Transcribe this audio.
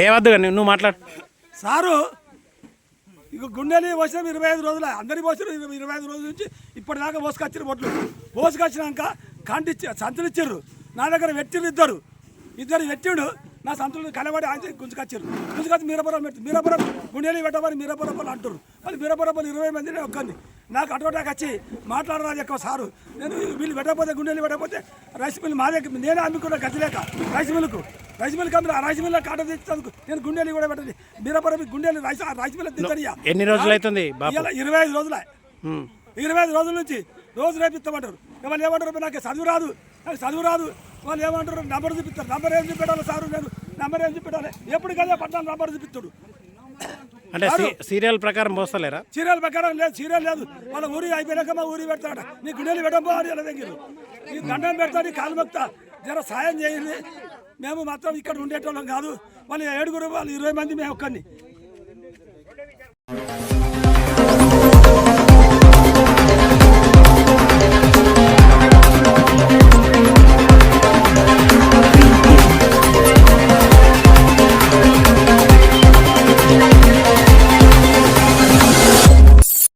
ఏవద్దు కానీ నువ్వు మాట్లాడు సారు. ఇక గుండెని పోసినాం 25 రోజులు, అందరికీ పోసినారు 25 రోజుల నుంచి ఇప్పటిదాకా పోసుకొచ్చారు బొట్లు. పోసుకొచ్చినాక కంటిచ్చి సంతులు ఇచ్చారు. నా దగ్గర వెట్టిరు ఇద్దరు వెట్టిండు. నా సంతులు కలబడి ఆయన గుంజుకొచ్చారు. గుంజుకొచ్చి మీరపురం గుండెలు పెట్టమని మీరపురం అంటారు. అది మీరపురం 20 మందిని ఒక్కంది. నాకు అటువంటి వచ్చి మాట్లాడరాదు ఎక్కువ సారు. నేను వీళ్ళు పెట్టకపోతే గుండెలు పెట్టకపోతే రైస్ మిల్ మా దగ్గర నేనే అమ్ముకున్న గతిలేక రైస్ మిల్కు అమ్మి ఆ రైస్ మిల్ కాట తెచ్చేందుకు నేను గుండెలు కూడా పెట్టండి. మీరపురం గుండెలు రైస్ మిల్ తింటారు. ఎన్ని రోజులు అవుతుంది? 25 రోజులే. 25 రోజుల నుంచి రోజు రేపిస్తామంటారు. వాళ్ళు ఏమంటారు, నాకు చదువు రాదు వాళ్ళు ఏమంటారు, నంబర్ చూపిస్తారు. నంబర్ ఏం చూపెట్టాలి సారు? నేను నంబర్ ఏం చూపెట్టాలి? ఎప్పుడు కదా పట్టాలి నంబర్ చూపిస్తాడు. అంటే సీరియల్ ప్రకారం పోస్తలేరా? సీరియల్ ప్రకారం లేదు, సీరియల్ లేదు. వాళ్ళ ఊరి అయిపోయాక మా ఊరి పెడతాడు. నీ గుండెలు పెట్టబో అని ఎలా దగ్గర నీ దండం పెడతా, నీ కాలు మొక్తా, జర సాయం చేయండి. మేము మాత్రం ఇక్కడ ఉండేటోళ్ళం కాదు. వాళ్ళు 7 వాళ్ళు 20 మంది మేము ఒక్కరిని